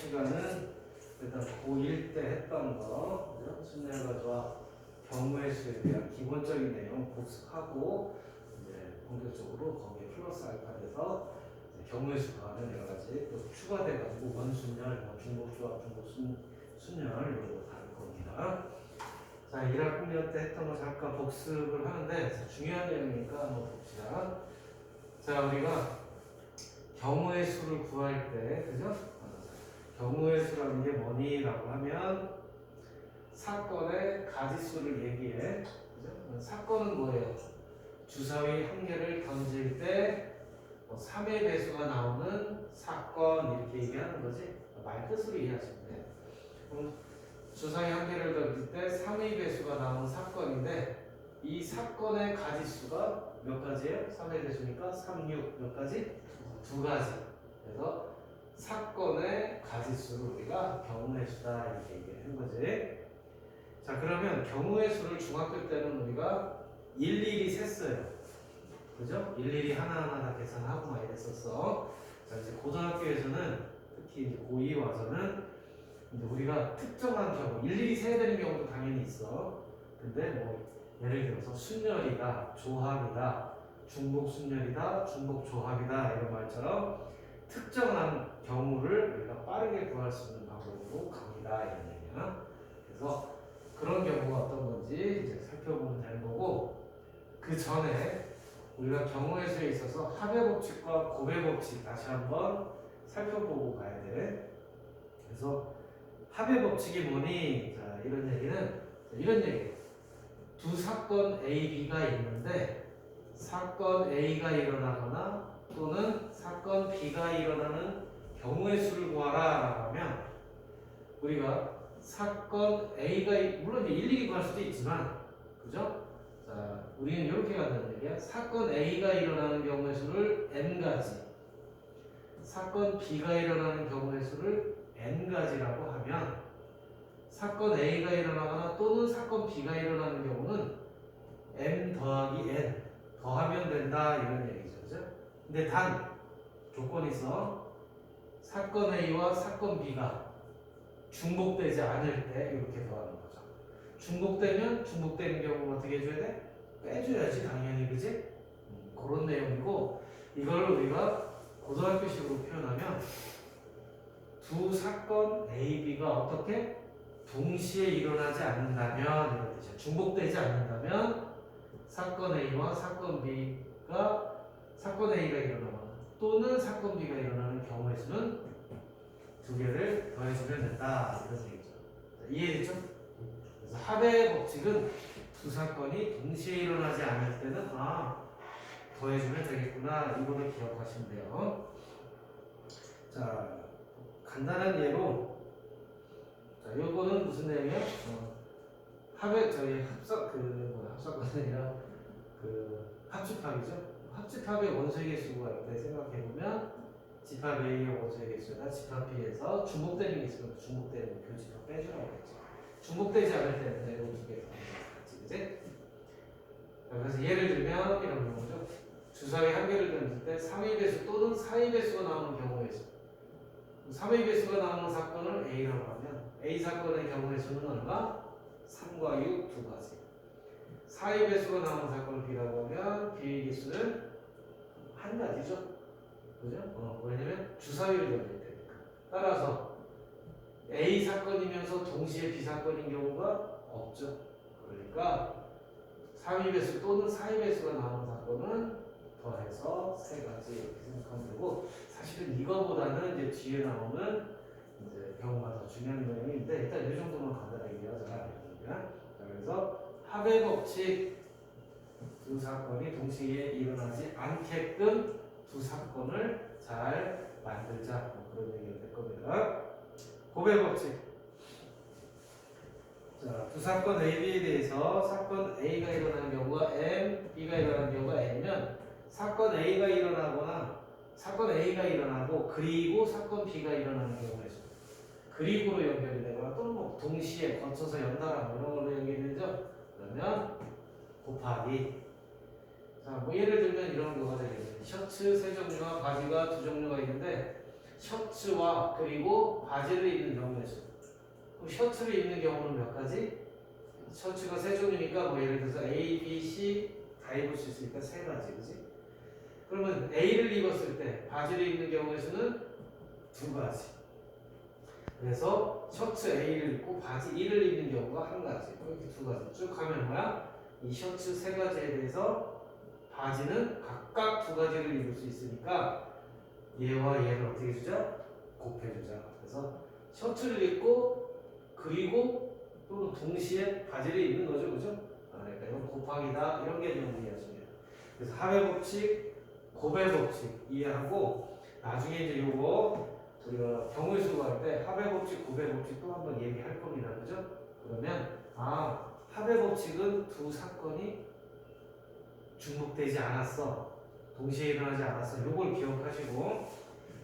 시간은 일단 고1 때 했던 거, 그죠? 순열과 조합, 경우의 수에 대한 기본적인 내용 복습하고 이제 본격적으로 거기에 플러스 알파 돼서 경우의 수 더하는 여러 가지 또 추가돼가지고 원순열, 뭐 중복조합, 중복순열 이런 거 다룰 겁니다. 자, 1학년 때 했던 거 잠깐 복습을 하는데 중요한 내용이니까 한번 봅시다. 자, 우리가 경우의 수를 구할 때, 그죠? 경우의 수라는 게 뭐니라고 하면 사건의 가지수를 얘기해. 그죠? 사건은 뭐예요? 주사위 한 개를 던질 때 3의 배수가 나오는 사건 이렇게 얘기하는 거지. 말 뜻으로 이해하시면 돼. 그럼 주사위 한 개를 던질 때 3의 배수가 나오는 사건인데 이 사건의 가지수가 몇 가지예요? 3의 배수니까 3, 6 몇 가지? 두 가지. 그래서 사건의 가지수를 우리가 경우의 수다 이렇게 얘기하는 거지. 자, 그러면 경우의 수를 중학교 때는 우리가 일일이 셌어요. 그죠? 일일이 하나하나 다 계산하고 막 이랬었어. 자, 이제 고등학교에서는 특히 이제 고2 와서는 이제 우리가 특정한 경우 일일이 세야 되는 경우도 당연히 있어. 근데 뭐 예를 들어서 순열이다, 조합이다, 중복순열이다, 중복조합이다 이런 말처럼 특정한 경우를 우리가 빠르게 구할 수 있는 방법으로 갑니다 이런 얘기야. 그래서 그런 경우가 어떤 건지 이제 살펴보면 되는 거고, 그 전에 우리가 경우의 수에 있어서 합의 법칙과 고배 법칙 다시 한번 살펴보고 가야 돼. 그래서 합의 법칙이 뭐니? 자, 이런 얘기는 이런 얘기. 두 사건 A, B가 있는데 사건 A가 일어나거나 또는 사건 B가 일어나는 경우의 수를 구하라 라고 하면 우리가 사건 A가 물론 일일이 구할 수도 있지만 그죠? 자, 우리는 이렇게 간다는 얘기야. 사건 A가 일어나는 경우의 수를 N가지, 사건 B가 일어나는 경우의 수를 N가지라고 하면 사건 A가 일어나거나 또는 사건 B가 일어나는 경우는 M 더하기 N 더하면 된다 이런 얘기죠. 그죠? 근데 단 조건이 있어. 사건 A와 사건 B가 중복되지 않을 때 이렇게 더하는 거죠. 중복되면 중복되는 경우는 어떻게 해줘야 돼? 빼줘야지 당연히. 그지? 그런 내용이고, 이걸 우리가 고등학교식으로 표현하면 두 사건 A, B가 어떻게 동시에 일어나지 않는다면 이런 뜻이야. 중복되지 않는다면 사건 A와 사건 B가 사건 A가 일어나거나 또는 사건 B가 일어나는 경우의 수는 두 개를 더해주면 된다 이런 얘기죠. 이해됐죠? 그래서 합의 법칙은 두 사건이 동시에 일어나지 않을 때는 더해주면 되겠구나 이거를 기억하시면 돼요. 자, 간단한 예로, 자, 요거는 무슨 내용이야? 합의 저희 합사건이 아니라 합집합이죠. 합집합의 원소의 개수가 있다 생각해 보면 집합 A의 원소의 개수나 집합 B에서 중복되는 게 있으면 중복되는 교집합 빼주라고 했죠. 중복되지 않을 때는 내용 두 개 같이, 그지? 그래서 예를 들면 이런 경우죠. 주사위 한 개를 던질 때 3의 배수 또는 4의 배수가 나오는 경우의 수. 3의 배수가 나오는 사건을 A라고 하면 A 사건의 경우의 수는 얼마? 3과 6 두 가지. 4의 배수가 나오는 사건을 B라고 하면 B의 개수는 한 가지죠. 그죠? 왜냐면 주사위를 던질 때니까. 따라서 A 사건이면서 동시에 B 사건인 경우가 없죠. 그러니까 3의 배수 또는 4의 배수가 나오는 사건은 더해서 세 가지 이렇게 생각하면 되고, 사실은 이거보다는 이제 뒤에 나오는 이제 경우가 더 중요한 내용인데 일단 이 정도만 간단하게 이해하자. 자, 그래서 합의 법칙, 두 사건이 동시에 일어나지 않게끔 두 사건을 잘 만들자, 그런 얘기가 될 겁니다. 고배 법칙. 자, 두 사건 A, B에 대해서 사건 A가 일어나는 경우가 M, B가 일어나는 경우가 N이면 사건 A가 일어나거나 사건 A가 일어나고 그리고 사건 B가 일어나는 경우가 있어요. 그리고로 연결이 되거나 또는 뭐 동시에 거쳐서 연달아 뭐 이런 걸로 연결이 되죠. 그러면 곱하기. 자, 뭐 예를 들면 이런 거가 되겠네요. 셔츠 세 종류와 바지가 두 종류가 있는데 셔츠와 그리고 바지를 입는 경우의 수. 그럼 셔츠를 입는 경우는 몇 가지? 셔츠가 세 종류니까 뭐 예를 들어서 A, B, C 다 입을 수 있으니까 세 가지, 그지? 그러면 A를 입었을 때 바지를 입는 경우의 수는 두 가지. 그래서 셔츠 A를 입고 바지 1을 입는 경우가 한 가지. 이렇게 두 가지. 쭉 하면 뭐야? 이 셔츠 세 가지에 대해서 바지는 각각 두 가지를 입을 수 있으니까 얘와 얘를 어떻게 주자? 곱해주자. 그래서 셔츠를 입고 그리고 또는 동시에 바지를 입는 거죠, 그죠? 그러니까 이건 곱하기다 이런 개념을 이해하시면 돼요. 그래서 합의 법칙, 곱의 법칙 이해하고 나중에 이제 요거 우리가 경우의 수 구할 때 합의 법칙, 곱의 법칙 또 한번 얘기할 겁니다, 그죠? 그러면 합의 법칙은 두 사건이 중복되지 않았어, 동시에 일어나지 않았어. 요걸 기억하시고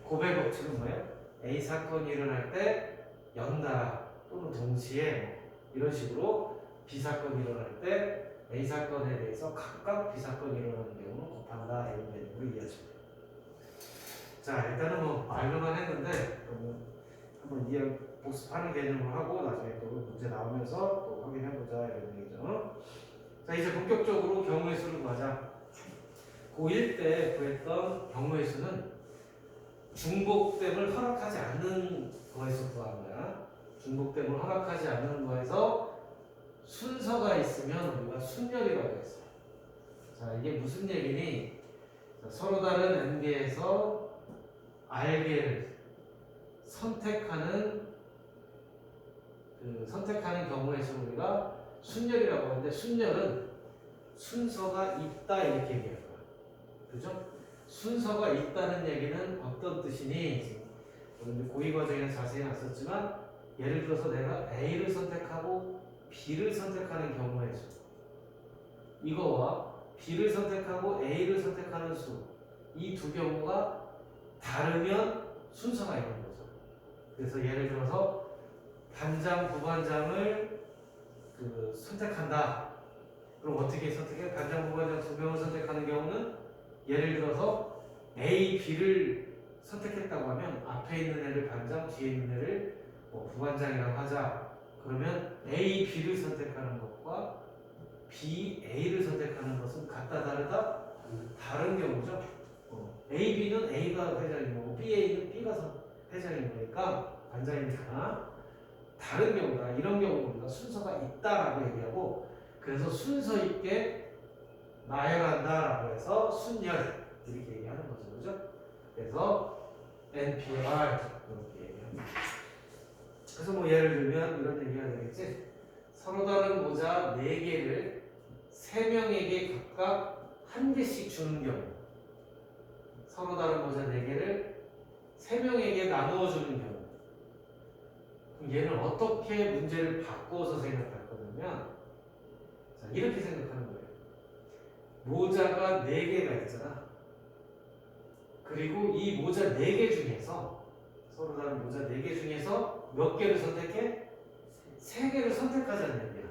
곱의 법칙은 뭐예요? A 사건이 일어날 때 연달아 또는 동시에 이런 식으로 B 사건이 일어날 때 A 사건에 대해서 각각 B 사건이 일어나는 경우는 곱한다 이런 개념으로 이해하시면 돼요. 자, 일단은 뭐 말로만 했는데 한번 이해 복습하는 개념을 하고 나중에 또 문제 나오면서 또 확인해보자 이런 얘기죠. 자, 이제 본격적으로 경우의 수를 구하자. 고1 때 구했던 경우의 수는 중복됨을 허락하지 않는 거에서 구한 거야. 중복됨을 허락하지 않는 거에서 순서가 있으면 우리가 순열이라고 했어. 자, 이게 무슨 얘기니? 자, 서로 다른 n개에서 r개를 선택하는 경우의 수 우리가 순열이라고 하는데, 순열은 순서가 있다 이렇게 얘기할 거야. 그죠? 순서가 있다는 얘기는 어떤 뜻이니? 고위 과정에서 자세히 나왔었지만 예를 들어서 내가 A를 선택하고 B를 선택하는 경우의 수, 이거와 B를 선택하고 A를 선택하는 수, 이 두 경우가 다르면 순서가 있는 거죠. 그래서 예를 들어서 반장, 부반장을 선택한다. 그럼 어떻게 선택해? 반장, 부반장 두 명을 선택하는 경우는 예를 들어서 A, B를 선택했다고 하면 앞에 있는 애를 반장, 뒤에 있는 애를 부반장이라고 하자. 그러면 A, B를 선택하는 것과 B, A를 선택하는 것은 같다, 다르다? 다른 경우죠. A, B는 A가 회장인 거고 B, A는 B가 회장인 거니까 반장이니까 다른 경우다. 이런 경우 우리가 순서가 있다라고 얘기하고, 그래서 순서 있게 나열한다라고 해서 순열 이렇게 얘기하는 거죠, 그죠? 그래서 NPR 이렇게 얘기합니다. 그래서 뭐 예를 들면 이런 얘기가 되겠지. 서로 다른 모자 4개를 3명에게 각각 1개씩 주는 경우, 서로 다른 모자 4개를 3명에게 나누어 주는 경우, 그럼 얘는 어떻게 문제를 바꿔서 생각할 거냐면, 자, 이렇게 생각하는 거예요. 모자가 4개가 있잖아. 그리고 이 모자 4개 중에서, 서로 다른 모자 4개 중에서 몇 개를 선택해? 3개를 선택하자는 얘기야.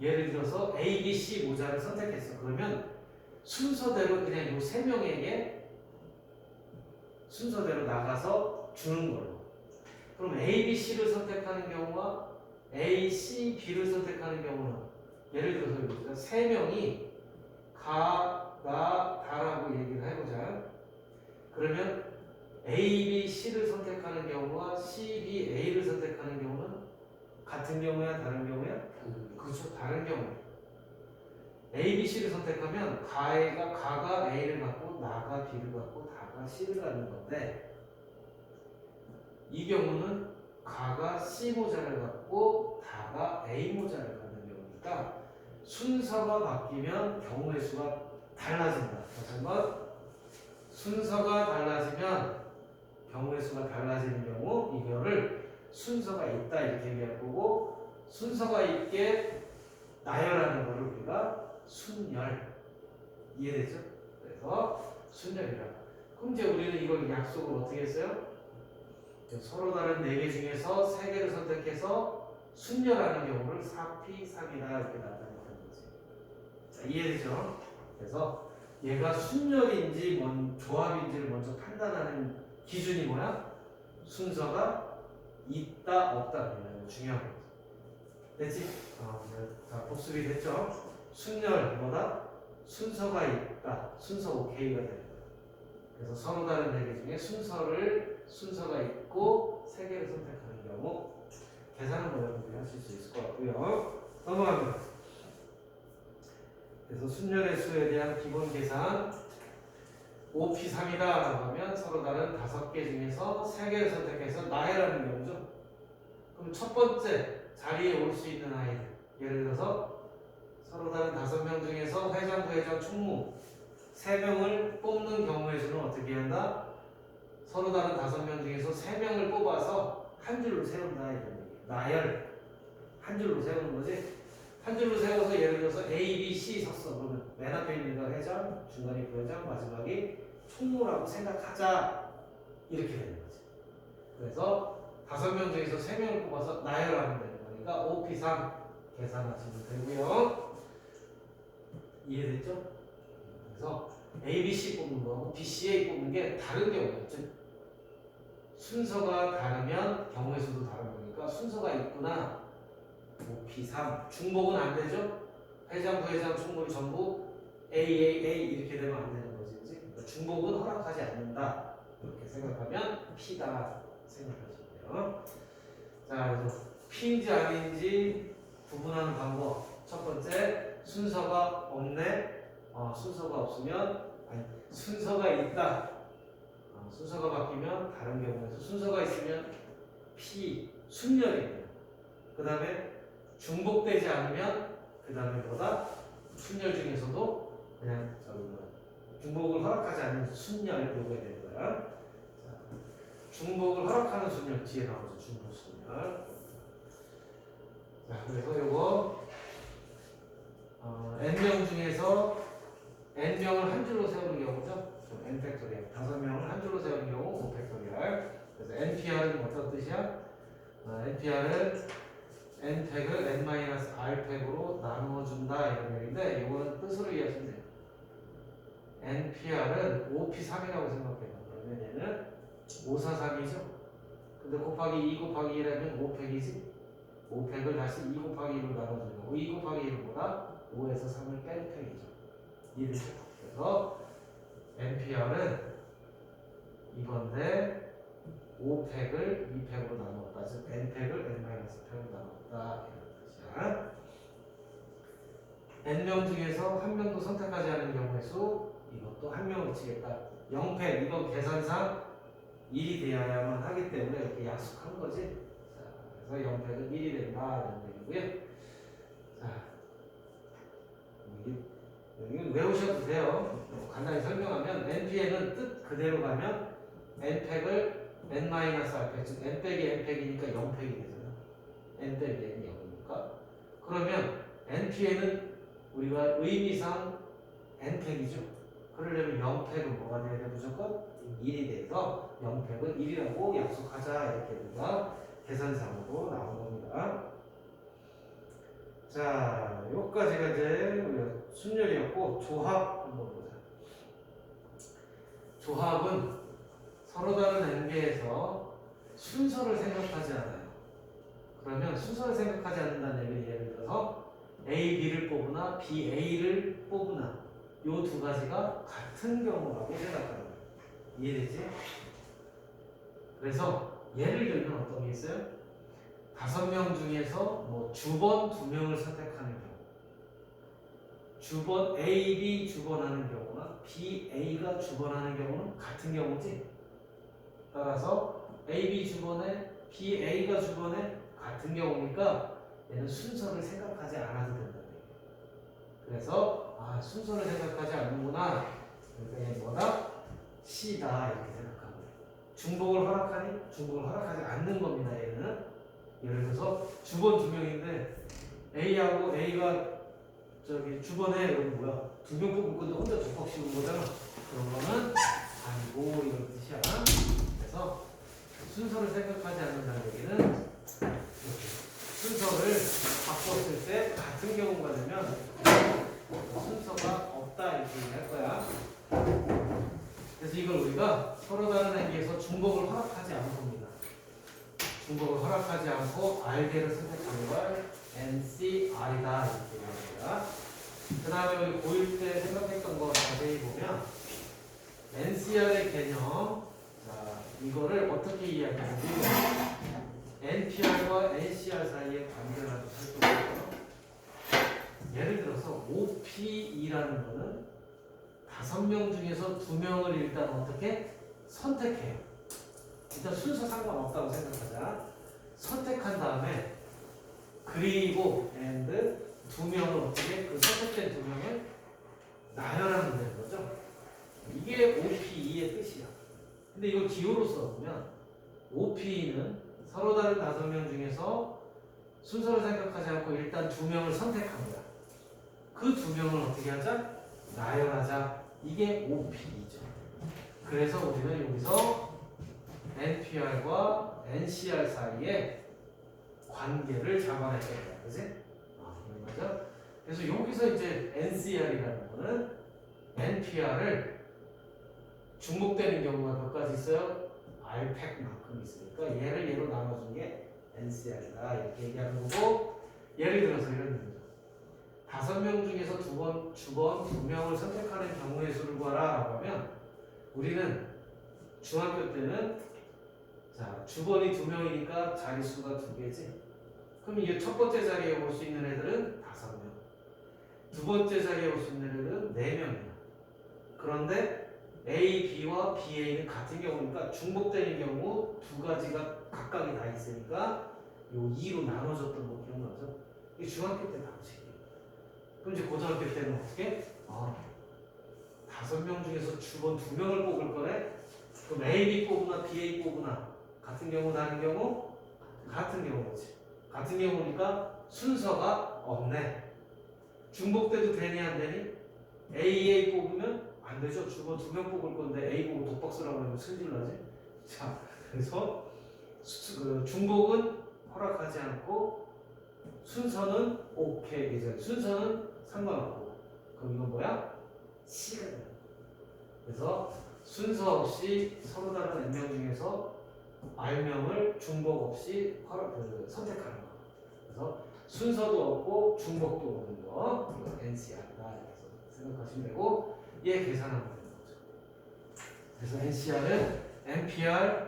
예를 들어서 A, B, C 모자를 선택했어. 그러면 순서대로 그냥 이 3명에게 순서대로 나가서 주는 걸로. 그럼 A, B, C를 선택하는 경우와 A, C, B를 선택하는 경우는, 예를 들어서 3명이 가, 나, 다라고 얘기를 해보자. 그러면 A, B, C를 선택하는 경우와 C, B, A를 선택하는 경우는 같은 경우야, 다른 경우야? 그렇죠, 다른 경우. A, B, C를 선택하면 가가 A를 갖고 나가 B를 갖고 다가 C를 갖는 건데, 이 경우는 가가 C 모자를 갖고 다가 A 모자를 갖는 경우니까 순서가 바뀌면 경우의 수가 달라진다. 다시 한번, 순서가 달라지면 경우의 수가 달라지는 경우, 이거를 순서가 있다 이렇게 얘기할 거고, 순서가 있게 나열하는 거를 우리가 순열, 이해되죠? 그래서 순열이라. 그럼 이제 우리는 이걸 약속을 어떻게 했어요? 서로 다른 4개 중에서 3개를 선택해서 순열하는 경우를 4P3이다 이렇게 나타내는 거지. 자, 이해되죠? 그래서 얘가 순열인지 조합인지를 먼저 판단하는 기준이 뭐야? 순서가 있다 없다 이거 중요한 거지. 됐지? 자 복습이 됐죠? 순열 뭐다? 순서가 있다. 순서 오케이가 되는 거야. 그래서 서로 다른 대개 중에 순서가 있고 세 개를 선택하는 경우 계산은 뭐 여러분들이 하실 수 있을 것 같고요. 넘어갑니다. 그래서 순열의 수에 대한 기본 계산 5P3이다 라고 하면 서로 다른 5개 중에서 3개를 선택해서 나해라는 경우죠. 그럼 첫 번째 자리에 올 수 있는 아이들, 예를 들어서 서로 다른 5명 중에서 회장, 부회장, 총무 3명을 뽑는 경우에 수는 어떻게 한다? 서로 다른 5명 중에서 3명을 뽑아서 한 줄로 세운다 이런 얘기예요. 나열 한 줄로 세우는 거지. 한 줄로 세워서 예를 들어서 A, B, C 섰어. 그러면 맨 앞에 있는 거 회장, 중간이 부회장, 마지막이 총무라고 생각하자 이렇게 되는 거지. 그래서 5명 중에서 3명을 뽑아서 나열하면 되는 거니까 5P3 계산하시면 되고요. 이해됐죠? 그래서 A, B, C 뽑는 거하고 B, C, A 뽑는 게 다른 경우예요. 즉 순서가 다르면 경우의 수도 다른 거니까 순서가 있구나. 5P3 중복은 안 되죠? 회장, 부회장, 총무를 전부 A 이렇게 되면 안 되는 거지. 그러니까 중복은 허락하지 않는다. 이렇게 생각하면 P다 생각하시고요. 자, 그래서 P인지 아닌지 구분하는 방법. 첫 번째, 순서가 없네. 순서가 없으면 순서가 있다. 순서가 바뀌면 다른 경우에서 순서가 있으면 P 순열이에요. 그 다음에 중복되지 않으면 그 다음에 뭐다? 순열 중에서도 그냥 중복을 허락하지 않는 순열 요게 되는 거야. 자, 중복을 허락하는 순열 뒤에 나오죠. 중복 순열. 자, 그래서 요거 n명 중에서 n명을 한 줄로 세우는 경우죠. n 팩토리얼 5명을 한 줄로 세우는 경우 5 팩토리얼. 그래서 npr은 어떤 뜻이야? npr은 n팩을 n-r팩으로 나누어준다 이런 얘기인데 이거는 뜻으로 이해하시면 돼요. npr은 5p3이라고 생각해요. 그러면 얘는 543이죠. 근데 곱하기 2 곱하기 1하면 5팩이지. 5팩을 다시 2 곱하기 1로 나눠주는 거고 2 곱하기 1은 뭐다? 5에서 3을 뺀 팩이죠. 이해되죠? 그래서 npr은 이건데 5팩을 2팩으로 나누었다. 즉 n팩을 n-팩으로 나누었다 이런 뜻이야. n명 중에서 한 명도 선택하지 않은 경우의 수 이것도 한 명을 치겠다. 0팩 이건 계산상 1이 되어야만 하기 때문에 이렇게 약속한 거지. 자, 그래서 0팩은 1이 된다 이런 얘기고요. 자, 여기 외우셔도 돼요. 간단히 설명하면 npn은 뜻 그대로 가면 n팩을 n-r팩, 즉 n 빼기 n팩이니까 0팩이 되잖아. n 빼기 n이 0이니까. 그러면 npn은 우리가 의미상 n팩이죠. 그러려면 0팩은 뭐가 돼야 돼? 무조건 1이 돼서 0팩은 1이라고 약속하자 이렇게 우리가 계산상으로 나온 겁니다. 자, 여기까지가 이제 우리가 순열이었고 조합 한번 보자. 조합은 서로 다른 n개에서 순서를 생각하지 않아요. 그러면 순서를 생각하지 않는다는 얘기는 예를 들어서 A, B를 뽑으나 B, A를 뽑으나 이 두 가지가 같은 경우라고 생각하는 거예요. 이해되지? 그래서 예를 들면 어떤 게 있어요? 5명 중에서 뭐 주번 2명을 선택하는 경우, 주번 A, B 주번하는 경우나 B, A가 주번하는 경우는 같은 경우지. 따라서 A, B 주번에 B, A가 주번에 같은 경우니까 얘는 순서를 생각하지 않아도 된다는 얘기예요. 그래서 순서를 생각하지 않는구나. 그러니까 얘는 뭐다? C다 이렇게 생각하는 거예요. 중복을 허락하니? 중복을 허락하지 않는 겁니다. 얘는 예를 들어서 주번 2명인데 A하고 A가 주번에 여기 뭐야? 2명 뽑을 건데 혼자 두퍽 씌운 거잖아. 그런 거는 아니고 이런 뜻이야. 그래서 순서를 생각하지 않는다는 얘기는 이렇게 순서를 바꿨을 때 같은 경우가 되면 순서가 없다 이렇게 얘기할 거야. 그래서 이걸 우리가 서로 다른 행위에서 중복을 허락하지 않은 겁니다. 중복을 허락하지 않고 R개를 선택하는 걸 NCR이다 이렇게 얘기합니다. 그 다음에 우리 고1 때 생각했던 거 자세히 보면 NCR의 개념, 자 이거를 어떻게 이해하는지 NPR과 NCR 사이의 관계를 아주 살펴보고요. 예를 들어서 OPE라는 거는 5명 중에서 2명을 일단 어떻게 선택해요. 일단 순서 상관없다고 생각하자. 선택한 다음에 그리고 and 2명을 어떻게 그 선택된 2명을 나열하면 되는 거죠. 이게 OPE의 뜻이야. 근데 이걸 기호로 써보면 OPE는 서로 다른 5명 중에서 순서를 생각하지 않고 일단 2명을 선택합니다. 그 2명을 어떻게 하자? 나열하자. 이게 OPE죠. 그래서 우리는 여기서 NPR과 NCR 사이에 관계를 잡아냈던 거야. 그지? 이런 거죠. 그래서 여기서 이제 NCR이라는 거는 NPR을 중복되는 경우가 몇 가지 있어요? R팩만큼 있으니까 얘를 얘로 나눠준 게 NCR이다. 이렇게 얘기하는 거고, 예를 들어서 이런 얘기죠. 5명 중에서 주번 2명을 선택하는 경우의 수를 구하라 라고 하면 우리는 중학교 때는 자 주번이 2명이니까 자릿수가 2개지. 그럼 이 첫 번째 자리에 올 수 있는 애들은 5명, 두 번째 자리에 올 수 있는 애들은 4명이야. 그런데 A, B와 BA는 같은 경우니까 중복되는 경우 2가지가 각각이 다 있으니까 요 2로 나눠졌던 거 기억나죠? 이게 중학교 때 방식이에요. 그럼 이제 고등학교 때는 어떻게? 5명 중에서 주번 2명을 뽑을 거래? 그럼 A, B 뽑으나 BA 뽑으나 같은 경우 다른 경우? 같은 경우지. 같은 경우니까 순서가 없네. 중복돼도 되니 안 되니? A 뽑으면 안 되죠. 주번 2명 뽑을 건데 A 보고 독박스라고 하면 승질나지? 자, 그래서 중복은 허락하지 않고 순서는 오케이. 이제 순서는 상관없고. 그럼 이건 뭐야? C가 돼요. 그래서 순서 없이 서로 다른 N명 중에서 R명을 중복 없이 선택하는 거. 그래서 순서도 없고 중복도 없는 거. 이거 NCR이다. 이렇게 생각하시면 되고 얘 계산하면 되는 거죠. 그래서 NCR은 NPR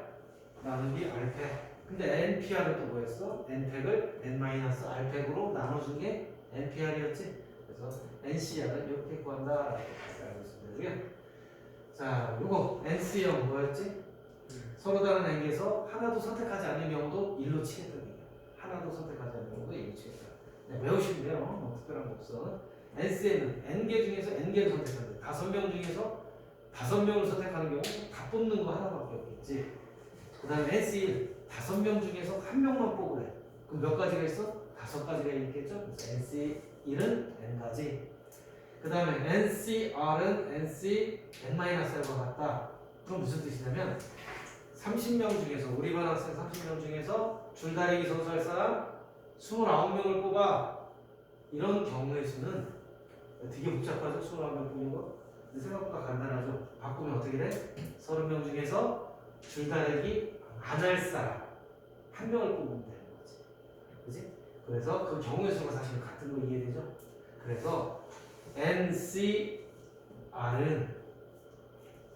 나누기 R팩. 근데 NPR은 또 뭐였어? N팩을 N-R팩으로 나눠준 게 NPR이었지. 그래서 NCR은 이렇게 구한다. 이렇게 알고 있으면 되고요. 자, 요거 NC형 뭐였지? 서로 다른 N개에서 하나도 선택하지 않는 경우도 1로 치겠다. 하나도 선택하지 않는 경우도 1로 치겠다. 네, 외우시면 돼요. 뭐 특별한 거 없어. NC는 N개 중에서 N개를 선택하는데 5명 중에서 5명을 선택하는 경우 다 뽑는 거 하나밖에 없겠지. 그 다음에 NC 5명 중에서 1명만 뽑으래. 그럼 몇 가지가 있어? 5가지가 있겠죠? 그래서 NC1은 N가지. 그 다음에 NCR은 NC N-R과 같다. 그럼 무슨 뜻이냐면 30명 중에서 우리 반 학생 30명 중에서 줄다리기 선수 할 사람 29명을 뽑아. 이런 경우의 수는 되게 복잡하죠? 29명 뽑는 거? 근데 생각보다 간단하죠? 바꾸면 어떻게 돼? 30명 중에서 줄다리기 안 할 사람 1명을 뽑으면 되는 거지. 그지? 그래서 그 경우의 수가 사실 같은 거 이해되죠? 그래서 NCR은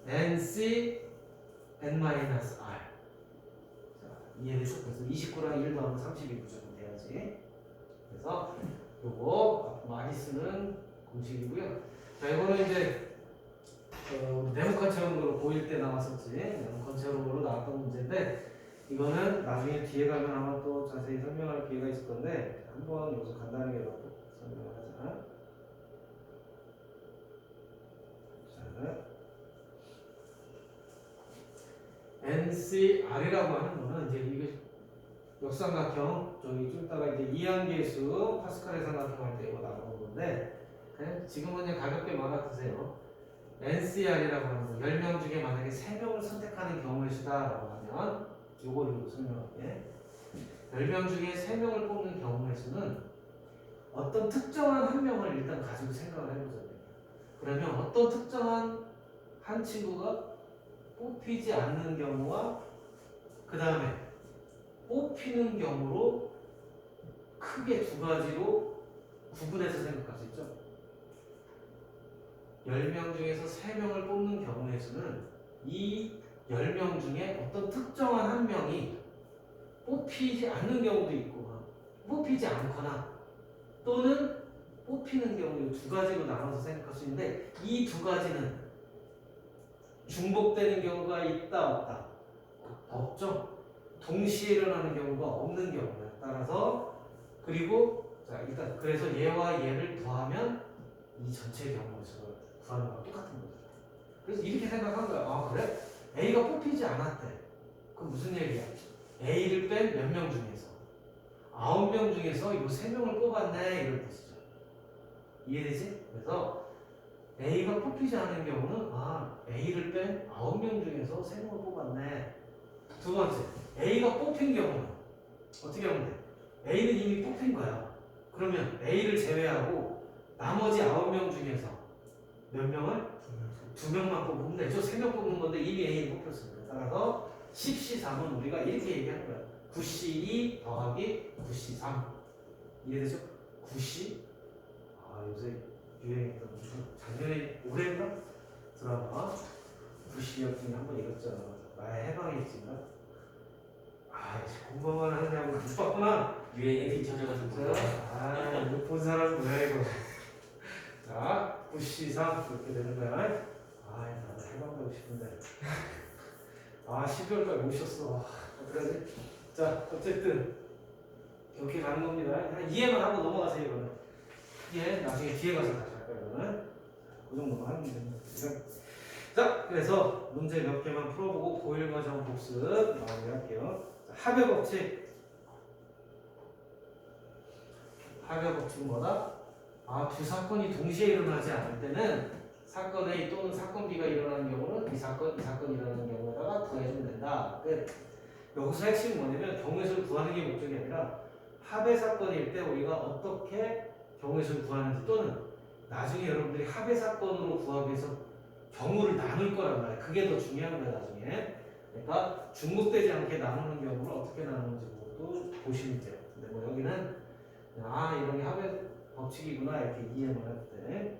NC N-R. 자, 이해되죠? 그래서 29랑 1 더하면 30이 무조건 돼야지. 그래서 요거 많이 쓰는 공식이고요. 자, 이거는 이제 네모칸 체험으로 고1 때 나왔었지. 네모칸 체험으로 나왔던 문제인데 이거는 나중에 뒤에 가면 아마 또 자세히 설명할 기회가 있을 건데 한번 여기서 간단하게라도 설명을 하자. 자, NCR이라고 하는 거는 이제 이게 역삼각형 저기 좀 이따가 이제 이항계수 파스칼의 삼각형 할 때 이거 나오는 건데 지금은 그냥 가볍게 말아두세요. NCR이라고 하는 거 10명 중에 만약에 3명을 선택하는 경우의 수다라고 하면 요거를 설명할게. 10명 중에 3명을 뽑는 경우의 수는 어떤 특정한 한 명을 일단 가지고 생각을 해보자. 그러면 어떤 특정한 한 친구가 뽑히지 않는 경우와 그 다음에 뽑히는 경우로 크게 두 가지로 구분해서 생각할 수 있죠. 10명 중에서 3명을 뽑는 경우의 수는 이 10명 중에 어떤 특정한 한 명이 뽑히지 않는 경우도 있고 뽑히지 않거나 또는 뽑히는 경우 두 가지로 나눠서 생각할 수 있는데 이 두 가지는 중복되는 경우가 있다 없다? 없죠. 동시에 일어나는 경우가 없는 경우에 따라서 그리고 자 일단 그래서 얘와 얘를 더하면 이 전체 경우의 수를 구하는 거랑 똑같은 거죠. 그래서 이렇게 생각한 거야. 아 그래? A가 뽑히지 않았대. 그럼 무슨 얘기야? A를 뺀 몇 명 중에서 9명 중에서 이 3명을 뽑았네 이런 뜻이죠. 이해되지? 그래서 A가 뽑히지 않은 경우는 A를 뺀 9명 중에서 3명을 뽑았네. 두 번째, A가 뽑힌 경우는 어떻게 하면 돼? A는 이미 뽑힌 거야. 그러면 A를 제외하고 나머지 9명 중에서 몇 명을? 2명만 뽑으면 되죠. 3명 뽑는 건데 이미 A는 뽑혔습니다. 따라서 10C3은 우리가 이렇게 얘기하는 거야. 9C2 더하기 9C3. 이해되죠? 9C? 요새 유행했던 작년에 올해인가? 드라마 9C 역중에 한번 읽었잖아. 나의 해방일지인가? 공부만 하느냐고 못 봤구나. 유행에 뒤처져가지고 못 본 사람 뭐야 이거. 자 9C3 이렇게 되는 거야. 나도 해방되고 싶은데 12월까지 오셨어. 어떡하지? 자 어쨌든 이렇게 가는 겁니다. 그냥 이해만 하고 넘어가세요. 이거는 이해 나중에 뒤에 가서 다시 할 거예요. 이거는 그 정도만 하면 됩니다. 자 그래서 문제 몇 개만 풀어보고 고일 과정 복습 마무리할게요. 합의 법칙. 합의 법칙은 뭐다? 두 사건이 동시에 일어나지 않을 때는 사건 A 또는 사건 B가 일어나는 경우는 이 사건이 일어나는 경우에다가 더해주면 된다. 끝. 여기서 핵심은 뭐냐면 경우의 구하는 게 목적이 아니라 합의 사건일 때 우리가 어떻게 경우의 수를 구하는지 또는 나중에 여러분들이 합의 사건으로 구하기 위해서 경우를 나눌 거란 말이야. 그게 더 중요한 거야 나중에. 그러니까 중복되지 않게 나누는 경우를 어떻게 나누는지 또 보시면 돼요. 근데 뭐 여기는 이런 게 합의 법칙이구나 이렇게 이해만 할 때.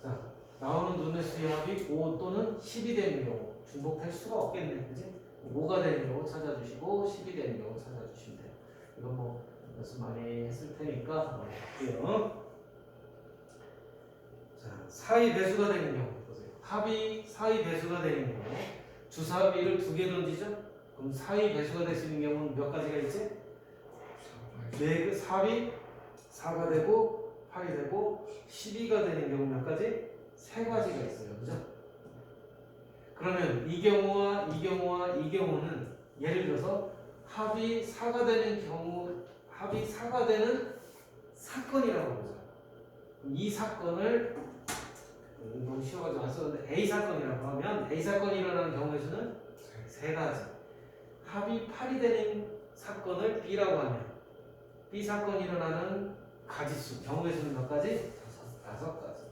자 나오는 눈의 수의 합이 5 또는 10이 되는 경우 중복될 수가 없겠네, 그지? 5가 되는 경우 찾아주시고 10이 되는 경우 찾아주시면 돼요. 이건 뭐 연습 많이 했을 테니까 할게요. 자 사의 배수가 되는 경우 보세요. 합이 사의 배수가 되는 경우 주사합의를 2개 던지죠? 그럼 사의 배수가 될 수 있는 경우는 몇 가지가 있지? 네, 사합이 4가 되고 8이 되고 12가 되는 경우 몇 가지? 3가지가 있어요. 그죠? 그러면 이 경우와 이 경우와 이 경우는 예를 들어서 합이 4가 되는 경우, 합이 4가 되는 사건이라고 보자. 이 사건을 너무 쉬워가지고 안 썼는데 A 사건이라고 하면 A 사건이 일어나는 경우의 수는 3가지. 합이 8이 되는 사건을 B라고 하면 B 사건이 일어나는 가지수, 경우의 수는 몇 가지? 5가지.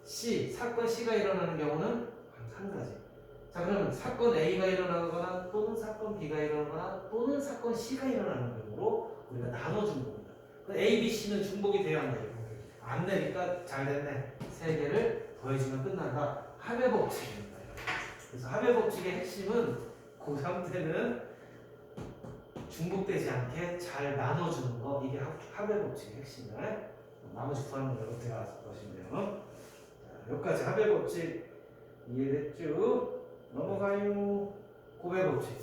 C, 사건 C가 일어나는 경우는 1가지. 자 그러면 사건 A가 일어나거나 또는 사건 B가 일어나거나 또는 사건 C가 일어나는 경우로 우리가 나눠준 겁니다. A, B, C는 중복이 돼야 안 돼요. 안 되니까 잘 됐네. 3개를 더해주면 끝난다. 합의 법칙입니다. 그래서 합의 법칙의 핵심은 고3 때는 중복되지 않게 잘 나눠주는 거, 이게 합의 법칙의 핵심이야. 나머지 구하는 걸 어떻게 하시면 돼요. 자, 여기까지 합의 법칙 이해됐죠? 넘어가요. 고배 법칙.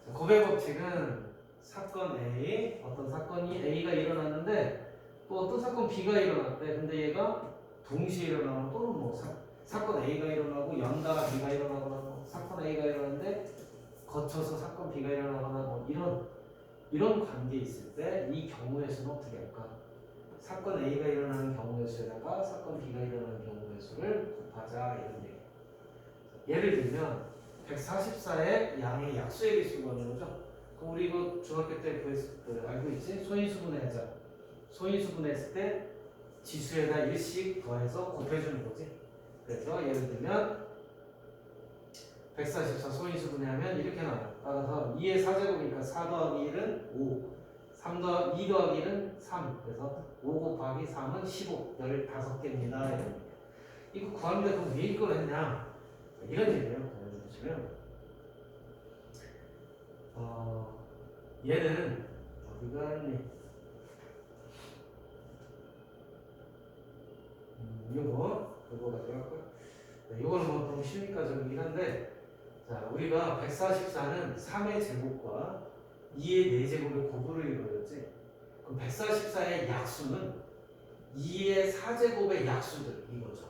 자, 고배 법칙은 사건 A, 어떤 사건이 A가 일어났는데 또 어떤 사건 B가 일어났대. 근데 얘가 동시에 일어나면 또는 뭐 사건 A가 일어나고 연달아 B가 일어나거나 뭐 사건 A가 일어났는데 거쳐서 사건 B가 일어나거나 뭐 이런 관계 있을 때 이 경우의 수는 어떻게 할까? 사건 A가 일어나는 경우의 수에다가 사건 B가 일어나는 경우의 수를 곱하자 이런 얘기. 예를 들면 144의 양의 약수의 개수가 있는 거죠. 그럼 우리 이거 중학교 때 알고 있지? 소인수분해하자. 소인수분했을 때 지수에다 1씩 더해서 곱해주는 거지. 그래서 예를 들면 144 소인수 분해하면 이렇게 나와요. 따라서 2의 4제곱이니까 4 더하기 1은 5, 2 더하기 1은 3. 그래서 5 곱하기 3은 15, 15개입니다. 이거 구합니다. 그럼 왜 이걸 했냐? 이런 얘기예요. 보시면 얘는 어디가 있니? 요거 가지고 할까요? 이거는 뭐 너무 쉬우니까 적이긴 한데, 자, 우리가 144는 3의 제곱과 2의 4제곱의 곱으로 이루어졌지. 그럼 144의 약수는 2의 4제곱의 약수들 이거죠.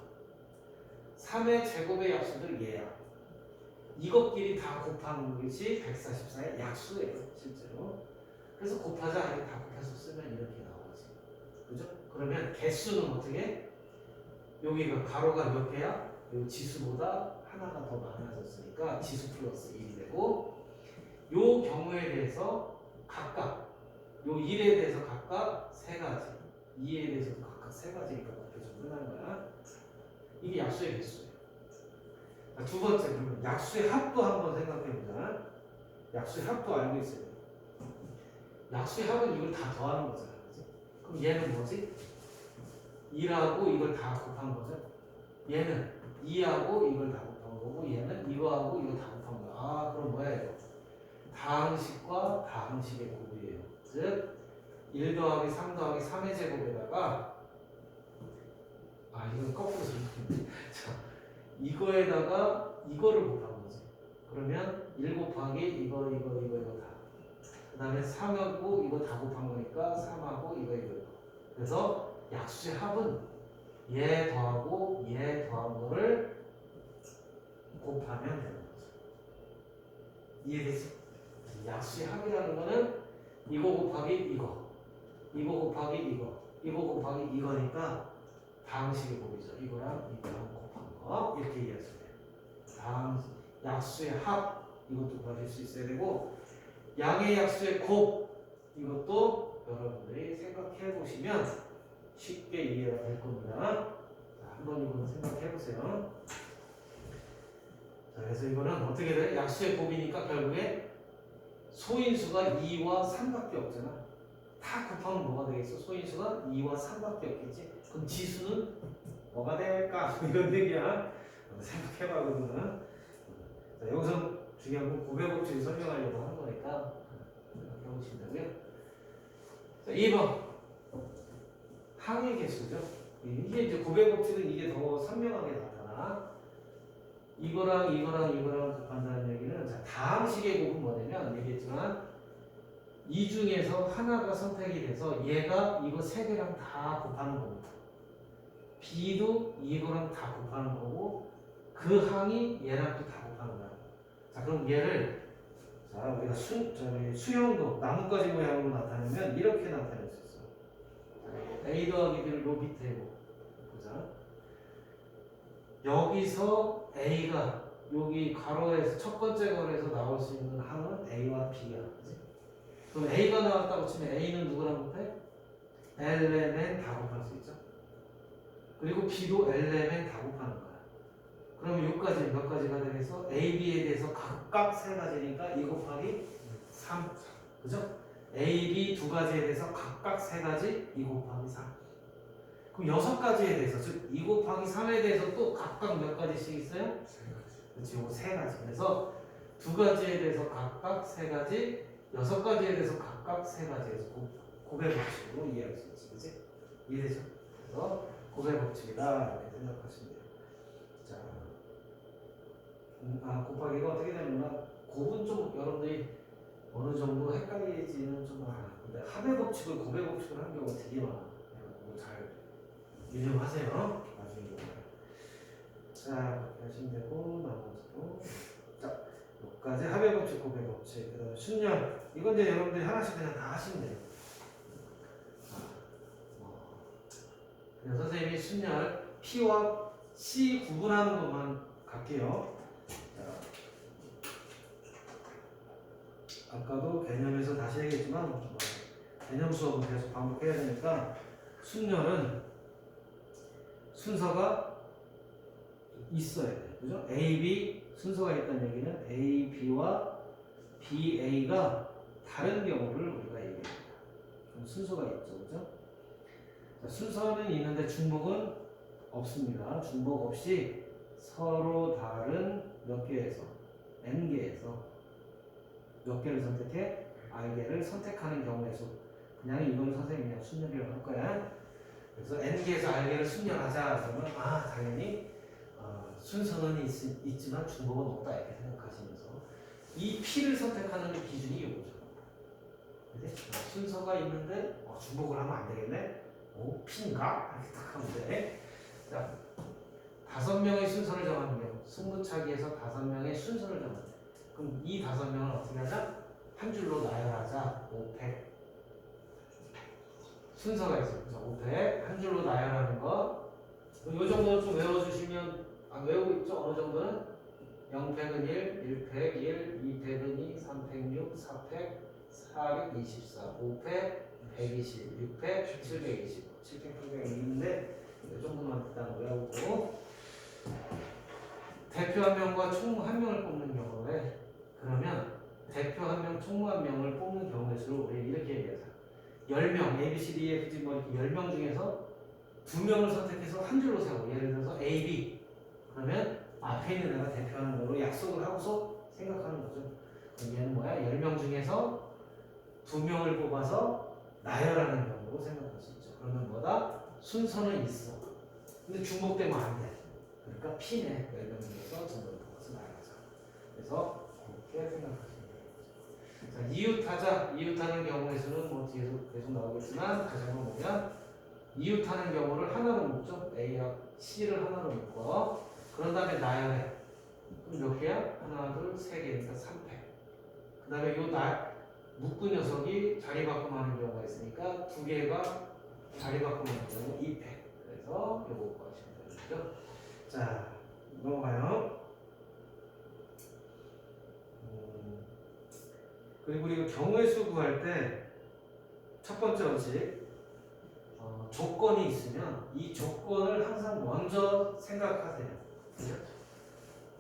3의 제곱의 약수들 얘야. 이것끼리 다 곱하는 것이 144의 약수예요, 실제로. 그래서 곱하자 이렇게 다 곱해서 쓰면 이렇게 나오지. 그죠? 그러면 개수는 어떻게? 여기가 가로가 몇 개야? 요 지수보다 하나가 더 많아졌으니까 지수 플러스 1이 되고, 요 경우에 대해서 각각 요 1에 대해서 각각 3가지, 2에 대해서 각각 3가지니까 곱해서 끝난 거야. 이게 약수의 개수예요. 자, 두 번째, 그러면 약수의 합도 한번 생각해보자. 약수의 합도 알고 있어요. 약수의 합은 이걸 다 더하는 거잖아. 그치? 그럼 얘는 뭐지? 2하고 이걸 다 곱한 거죠. 얘는 2하고 이걸 다 곱한 거고, 얘는 이거하고 이거 다 곱한 거야. 아, 그럼 뭐야 이거? 다항식과 다항식의 곱이에요. 즉 1 더하기 3 더하기 3의 제곱에다가, 아 이건 거꾸로 적용돼. 자, 이거에다가 이거를 곱한 거지. 그러면 1 곱하기 이거 다. 그 다음에 3하고 이거 다 곱한 거니까 3하고 이거. 그래서 약수의 합은 얘 더하고 얘 더한 거를 곱하면 되는 거죠. 이해되지? 약수의 합이라는 거는 이거 곱하기 이거 곱하기 이거 곱하기 이거니까 다항식의 곱이죠. 이거랑 곱한 거 이렇게 이해하시면 돼요. 약수의 합 이것도 구하실 수 있어야 되고, 양의 약수의 곱 이것도 여러분들이 생각해 보시면 쉽게 이해가 될 겁니다. 자, 한번 이거는 생각해 보세요. 자, 그래서 이거는 어떻게 돼? 약수의 곱이니까 결국에 소인수가 2와 3밖에 없잖아. 다 곱하면 뭐가 되겠어? 소인수가 2와 3밖에 없겠지? 그럼 지수는 뭐가 될까? 이런 얘기야. 생각해봐, 그거는. 자, 여기서 중요한 건 곱의 법칙을 설명하려고 하는 거니까 생각해 보신다고요. 자, 2번. 항의 개수죠. 이게 이제 곱의 법칙은 이게 더 선명하게 나타나. 이거랑 곱한다는 얘기는, 자, 다항식의 곱은 뭐냐면 얘기했지만 이 중에서 하나가 선택이 돼서 얘가 이거 3개랑 다 곱하는 겁니다. B도 이거랑 다 곱하는 거고, 그 항이 얘랑 또 다 곱하는 거야. 자, 그럼 얘를, 자, 우리가 수형도 나뭇가지 모양으로 나타내면 이렇게 나타낼 수 있어. A 더하기 B를 요 밑에 보자. 여기서 A가 여기 가로에서 첫 번째 가로에서 나올 수 있는 항은 A와 B야. 그치? 그럼 A가 나왔다고 치면 A는 누구랑 곱해? LMN 다 곱할 수 있죠. 그리고 B도 LMN 다 곱하는 거야. 그러면 여기까지 몇 가지가 되겠어? A, B에 대해서 각각 3가지니까 2 곱하기 3. 그죠? A, B 2가지에 대해서 각각 3가지 2 곱하기 3. 그럼 6가지에 대해서, 즉 2 곱하기 3에 대해서 또 각각 몇 가지씩 있어요? 3가지. 그렇지, 요거 3가지. 그래서 2가지에 대해서 각각 3가지, 6가지에 대해서 각각 3가지에서 곱의 법칙으로 이해할 수 있지. 그치? 이해되죠? 그래서 곱의 법칙이다 이렇게 생각하시면 돼요. 자, 곱하기가 어떻게 되는구나. 곱은 좀 여러분들이 어느 정도 헷갈리지는 좀 많아. 근데 합의 법칙을 곱의 법칙을 하는 경우가 되게 많아. 그거 잘 유념하세요. 나중에. 자, 그렇게 하시면 되고, 나머지도. 자, 여기까지 합의 법칙, 곱의 법칙. 그 다음에 순열. 이건 이제 여러분들이 하나씩 그냥 다 하시면 돼요. 그냥 선생님이 순열, P와 C 구분하는 것만 갈게요. 자, 아까도 개념에서 다시 얘기했지만, 개념 수업은 계속 반복해야 되니까, 순열은 순서가 있어야 돼. 그죠? A, B, 순서가 있다는 얘기는 A, B와 B, A가 다른 경우를 우리가 얘기합니다. 그럼 순서가 있죠, 그죠? 자, 순서는 있는데 중복은 없습니다. 중복 없이 서로 다른 몇 개에서 n 개에서 몇 개를 선택해 r 개를 선택하는 경우의 수. 그냥 이건 선생님이 그냥 순열이라고 할 거야. 그래서 n 개에서 r 개를 순열하자 그러면 당연히 순서는 있지만 중복은 없다 이렇게 생각하시면서 이 P를 선택하는 기준이 이거죠. 순서가 있는데 중복을 하면 안 되겠네. P인가? 이렇게 딱 하면 돼. 자, 5명의 순서를 정하는 경우, 승부차기에서 5명의 순서를 정하는. 그럼 이 5명을 어떻게 하자? 한 줄로 나열하자. 500. 순서가 있어. 500. 한 줄로 나열하는 거. 이 정도는 좀 외워주시면, 외우고 있죠? 어느 정도는? 0팩은 1, 1팩 1, 2팩은 2, 3팩 6, 4팩 4, 6, 24, 5팩 120, 6팩 720, 7팩 800인데 이 정도만 일단 외우고 대표 한 명과 총무 한 명을 뽑는 경우에 그러면 대표 한 명, 총무 한 명을 뽑는 경우의 수를 우리 이렇게 얘기하자. 10명, A, B, C, D, F, G 뭐 이렇게 10명 중에서 2명을 선택해서 한 줄로 세워. 예를 들어서 A, B. 그러면 앞에 있는 애가 대표하는 걸로 약속을 하고서 생각하는 거죠. 그럼 얘는 뭐야? 10명 중에서 2명을 뽑아서 나열하는 경우로 생각할 수 있죠. 그러면 뭐다? 순서는 있어. 근데 중복되면 안 돼. 그러니까 P네. 10명 중에서 2명을 뽑아서 나열하자. 그래서 그렇게 생각하시면 돼요. 자, 이웃하자. 이웃하는 경우의 수는 뭐 뒤에서 계속 나오겠지만 다시 한번 보면 이웃하는 경우를 하나로 묶죠. A와 C를 하나로 묶어. 그런 다음에 나열해. 그럼 몇 개야? 하나, 둘, 세 개니까 3팩. 그 다음에 요 묶은 녀석이 자리 바꿈하는 경우가 있으니까 2개가 자리 바꿈하는 경우 2팩. 그래서 요거 구하시면 되겠죠. 자, 넘어가요. 그리고 우리 경우의 수 구할 때 첫 번째 원칙 조건이 있으면 이 조건을 항상 먼저 생각하세요. 그죠?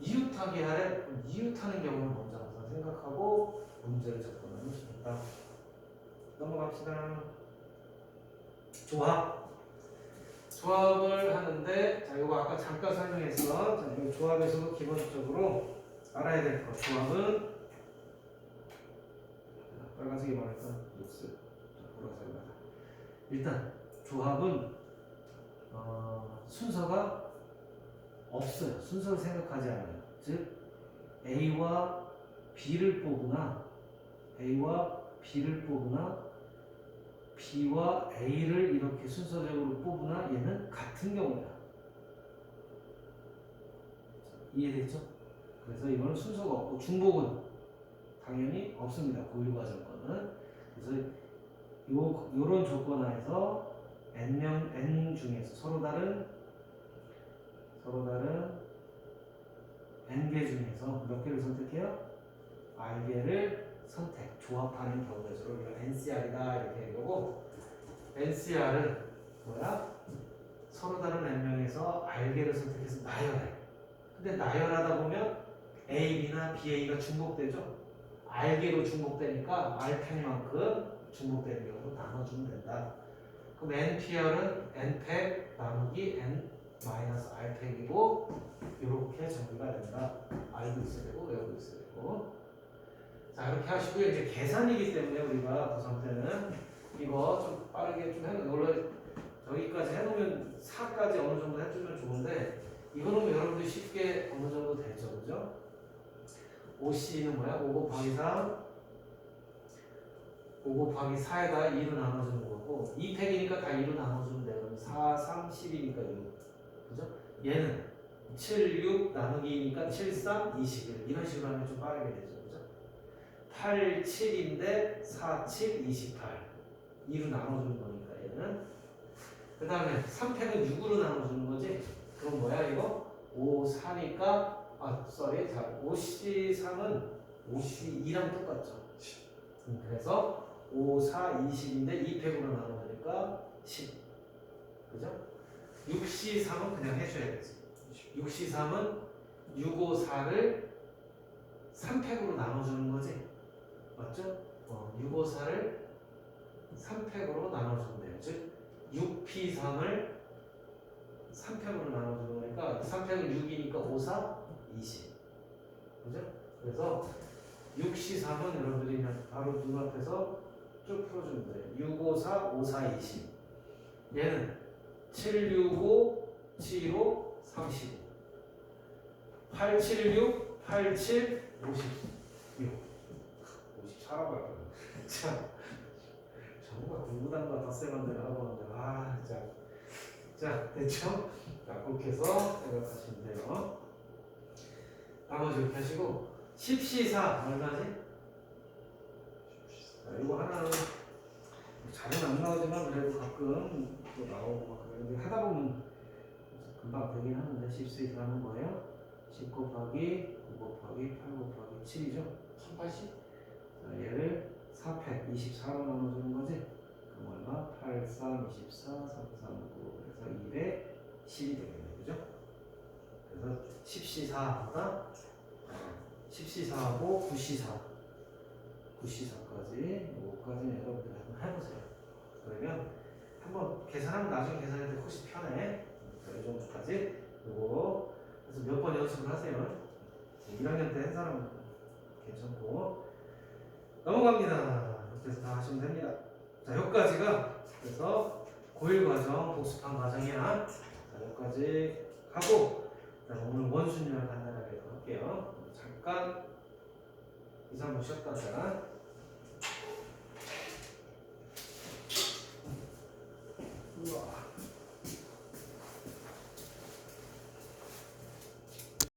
이웃하기 하래 이웃하는 경우를 먼저 항상 생각하고 문제를 접근하는 것입니다. 넘어갑시다. 조합을 하는데 자 이거 아까 잠깐 설명했어. 자, 이 조합에서도 기본적으로 알아야 될 것. 조합은 빨간색이 많을까? 녹색. 보라색 맞아. 일단 조합은 순서가 없어요. 순서를 생각하지 않아요. 즉 A와 B를 뽑으나 A와 B를 뽑으나 B와 A를 이렇게 순서적으로 뽑으나 얘는 같은 경우다. 이해됐죠? 그래서 이거는 순서가 없고 중복은 당연히 없습니다. 고유과정 거는. 그래서 요런 조건 하에서 n 중에서 서로 다른 n개 중에서 몇 개를 선택해요? r개를 선택, 조합하는 경우의 수를 우리가 NCR이다 이렇게 얘기하고 NCR은 뭐야? 서로 다른 n명에서 r개를 선택해서 나열해. 근데 나열하다 보면 A, B나 B, A가 중복되죠? r개로 중복되니까 r팩만큼 중복되는 경우로 나눠주면 된다. 그럼 NPR은 n팩 나누기 n-r팩이고 이렇게 정리가 된다. 알고 있어야 되고 외우고 있어야 되고. 자 이렇게 하시고요. 이제 계산이기 때문에 우리가 그 상태는 이거 좀 빠르게 좀 해놓으면 원래 여기까지 해놓으면 4까지 어느 정도 해주면 좋은데 이거는 여러분들 쉽게 어느 정도 되죠, 그죠? OC는 뭐야? 5 곱하기 3 5 곱하기 4에다 2로 나눠주는 거고 2팩이니까 다 2로 나눠주면 돼요. 그럼 4, 3, 10이니까 6 그죠? 얘는 7, 6 나누기니까 7, 3, 21 이런 식으로 하면 좀 빠르게 되죠, 그죠? 8, 7인데 4, 7, 28 2로 나눠주는 거니까 얘는 그 다음에 3팩은 6으로 나눠주는 거지. 그럼 뭐야 이거? 5, 4니까 자, OC3은 OC2랑 똑같죠. 그래서 5, 4, 20인데 2팩으로 나누니까 10. 그죠? 6C3은 그냥 해줘야겠지. 6C3은 654를 3팩으로 나눠주는 거지. 맞죠? 654를 3팩으로 나눠주면 돼요. 즉 6P3을 3팩으로 나눠주는 거니까 3팩은 6이니까 5, 4, 20. 그죠? 그래서 6C3은 여러분들이 그냥 바로 눈앞에서 쭉 풀어주면 돼요. 6, 5, 4, 5, 4, 20. 얘는 7, 6, 5, 7, 5, 35. 8, 7, 6, 8, 7, 56. 54라고 할거야. 자, 전부가 공부단과 덧세만들 하고 있는데, 자, 됐죠? 자, 그렇게 해서 생각하시면 돼요. 나머지 이렇게 하시고, 10C4, 얼마지? 자, 이거 하나는 잘은 안 나오지만 그래도 가끔 또 나오고 막 그러는데 하다 보면 금방 되긴 하는데 10C4는 뭐예요? 10 곱하기 9 곱하기 8 곱하기 7이죠? 1080? 자, 얘를 4팩 24로 나눠주는 거지? 그럼 얼마? 8, 3, 24, 3, 3, 9 그래서 210이 되겠네. 그죠? 그래서 10C4보다 10C4하고 9C4까지 요거까지는 여러분들 한번 해보세요. 그러면 한번 계산하면 나중에 계산할 때 훨씬 편해. 이 정도까지 요거 그래서 몇 번 연습을 하세요. 1학년 때 한 사람은 괜찮고 넘어갑니다. 이렇게 해서 다 하시면 됩니다. 자, 여기까지가 그래서 고1 과정, 복습한 과정이야. 자, 여기까지 하고 오늘 원순위를 간단하게 할게요. 잠깐 2, 3분 쉬었다가 우와.